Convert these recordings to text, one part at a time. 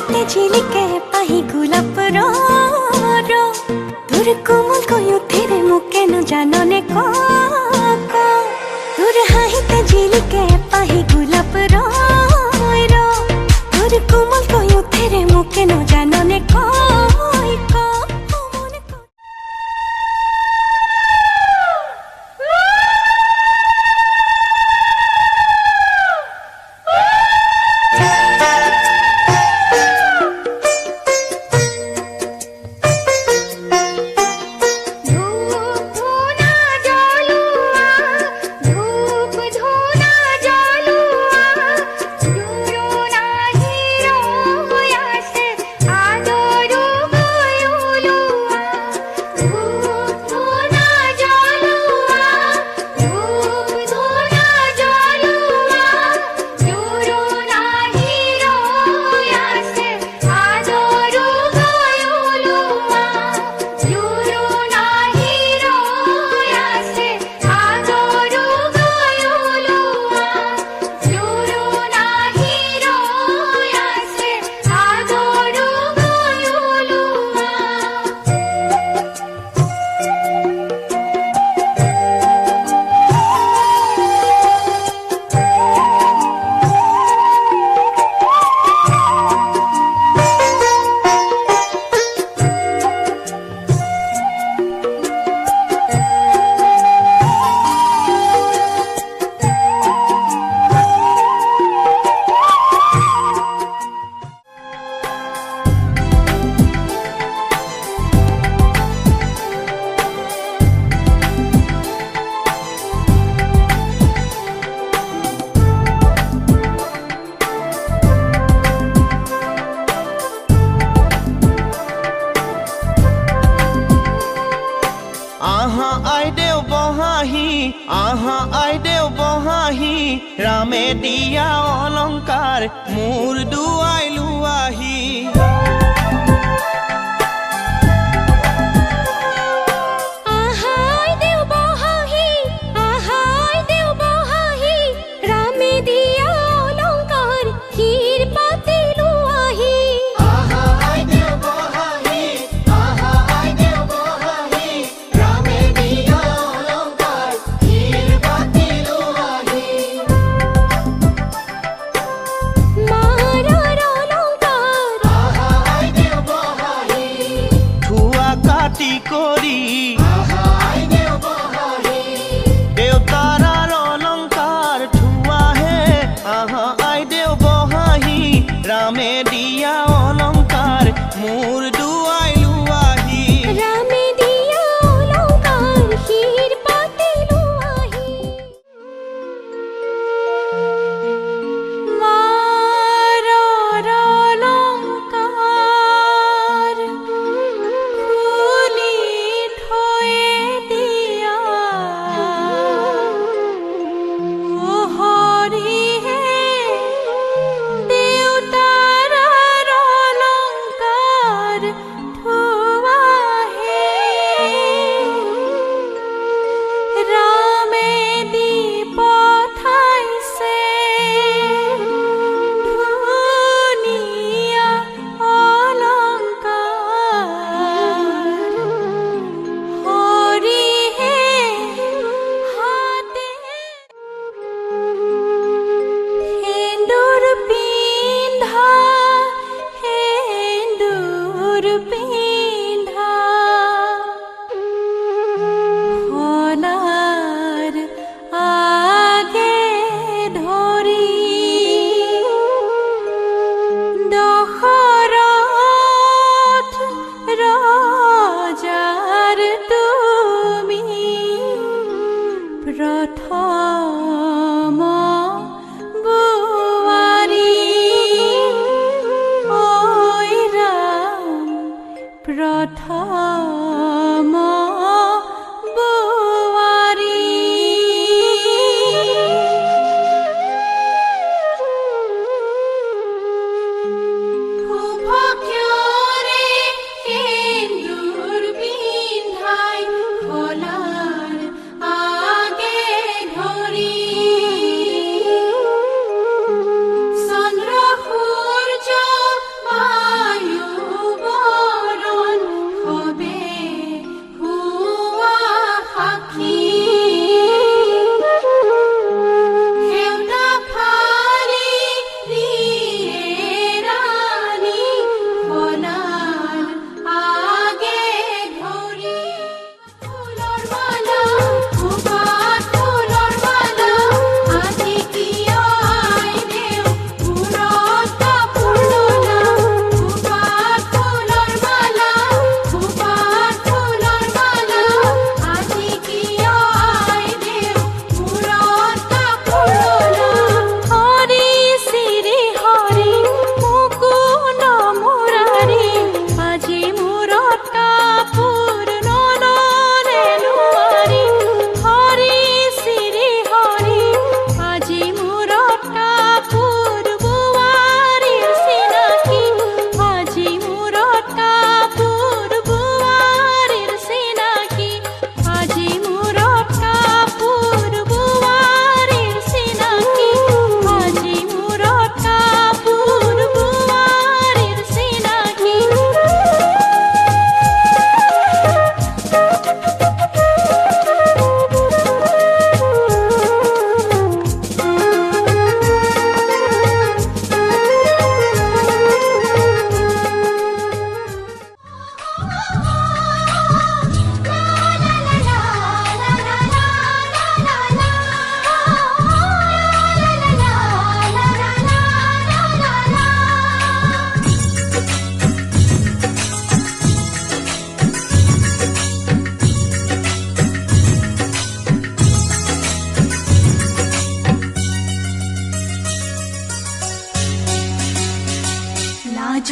हाईते झिलिके पाही गुलाब रो तुर कोमल कोयु तेरे मुके न जानने को तुर हाईते झिलिके पाही गुलाब रो तुर कोमल कोयु तेरे मुके न जानने को रामे दिया अलंकार मोर दुआई लुआही मारा रोलो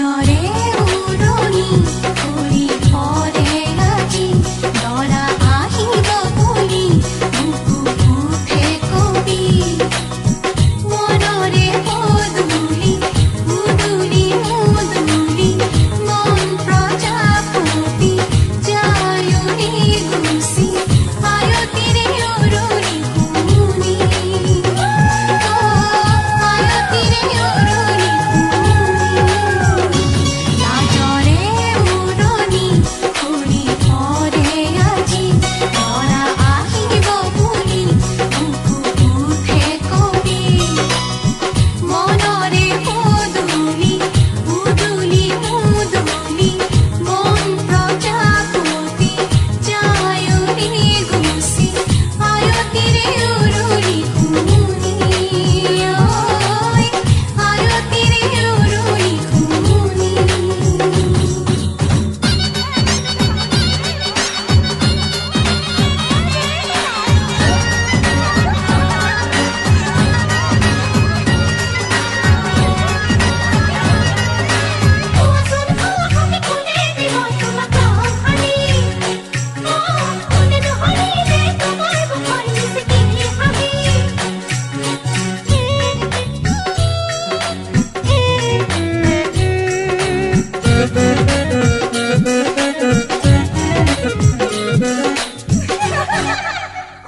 লাজৰে উৰণি কৰি পৰে আজি দৰা আহিব বুলি বুকু উঠে কবি মনৰে পদূলি উদুলি মুদুলি মন প্ৰজাপতি যায়নি গুচি আয়তিৰে উৰণি কুনি আয়তিৰে উৰণি লাজৰে উৰণি কৰি পৰে আজি দৰা আহিব বুলি বুকু উঠে কবি মনৰে পদূলি উদুলি মুদুলি মন প্ৰজাপতি যায়নি গুচি আয়তিৰে উৰণি কুনি আয়তিৰে উৰণি কুনি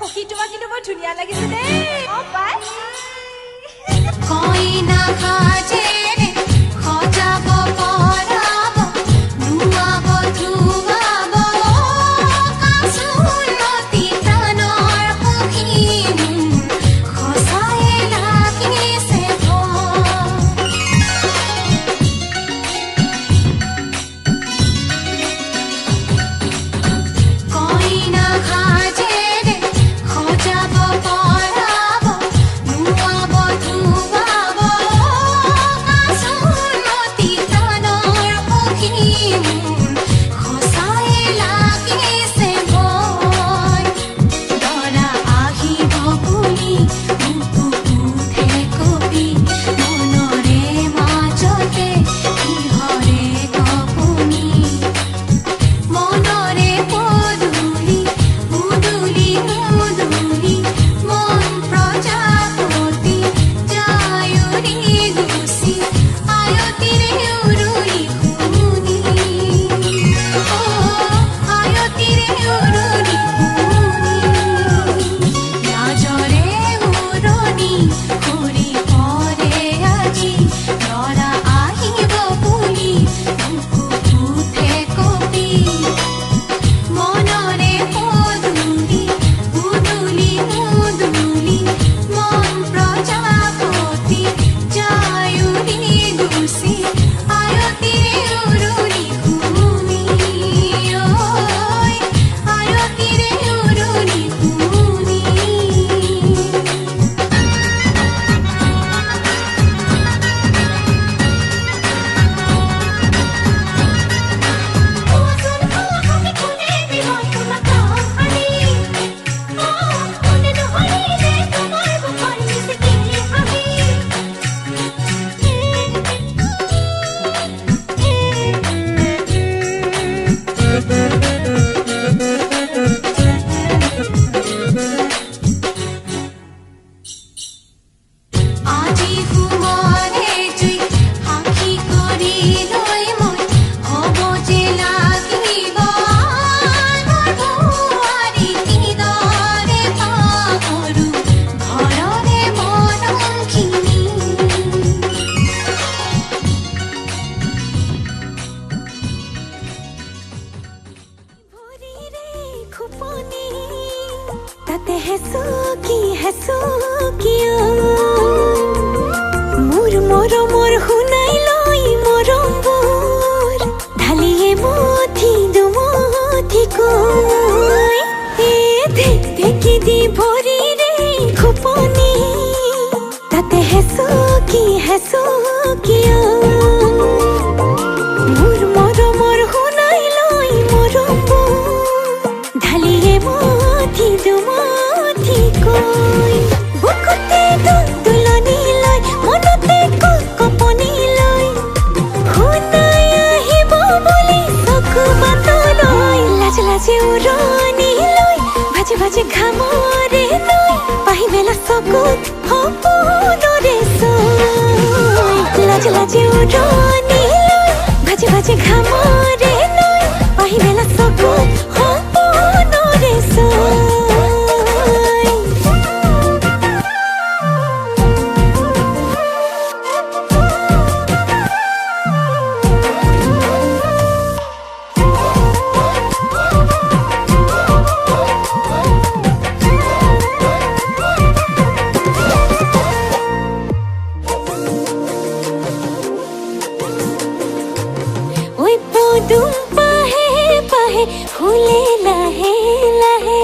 সখী তোমাক কিন্তু বৰ ধুনীয়া লাগিছে দেই পাই কইনা সাজেৰে সজাব পৰাব ধুৱাব ধুৱাব কাঁচুলতি প্ৰাণৰ সখী সঁচায়ে লাগিছে কইনা সাজেৰে সজাব পৰাব ধুৱাব ধুৱাব কাঁচুলতি প্ৰাণৰ সখী সঁচায়ে লাগিছে ভয় দৰা আহিব বুলি বুকু উঠে কবি মনৰে মাজতে কিহৰে কপনি মনৰে পদূলি উদুলি মুদুলি মন প্ৰজাপতি যায়নি গুচি আয়তিৰে উৰণি কুনি আয়তিৰে উৰণি কুনি লাজৰে উৰণি কৰি পৰে আজি দৰা আহিব বুলি বুকু উঠে কবি মনৰে পদূলি উদুলি মুদুলি মন প্ৰজাপতি যায়নি গুচি আয়তিৰে উৰণি কুনি আয়তিৰে উৰণি কুনি আজি সুমনে জুই সাক্ষী কৰি লৈ মই হ'ব যে লাগিব বোৱাৰী কিদৰে পাহৰো ঘৰৰে মৰমখিনি ভৰিৰে খুপনি তাতে হেঁচু কিয় মোৰ মৰমৰ শুনাই লৈ মৰমবোৰ ঢালিয়ে মঠি দুমঠি কৈ ঢেক ঢেকি দি ভৰিৰে খুপনি তাতে হেঁচু কিয় মোৰ মৰমৰ শুনাই লৈ মৰমবোৰ ঢালিয়ে মঠি দুমঠি কৈ বুকুতে দুলনি লৈ মনতে কপনি লৈ শুনা উৰণি লৈ ভাজে ভাজে ঘামৰে নৈ পাহি মেলা চকুত সপোনৰে ছৈ লাজে লাজে উৰণি লৈ ভাজে ভাজে ঘামৰে নৈ পাহি মেলা চকুত সপোনৰে ছৈ ওই পদুম পাহে পাহে ফুলে লাহে লাহে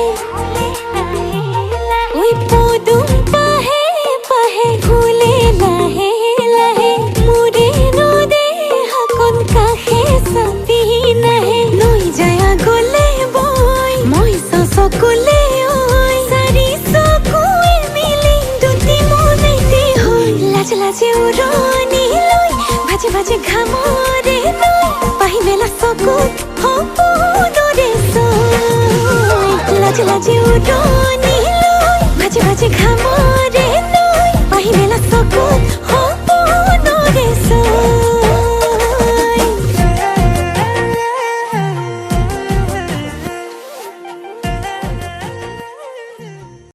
ওই পদুম পাহে পাহে ফুলে লাহে লাহে মোৰে নদে হাকন কাষে চাপি নাহে লৈ যায় আগলে বৈ মই চকুলে ঐ চাৰি চকুৱে মিলি দুটি মনেতে হৈ লাজে লাজে উৰণি লৈ ভাজে ভাজে ঘামৰে নৈ পাহি মেলা চকুত সপোনৰে ছৈ লাজে লাজে উৰণি লৈ ভাজে ভাজে ঘামৰে নৈ পাহি মেলা চকুত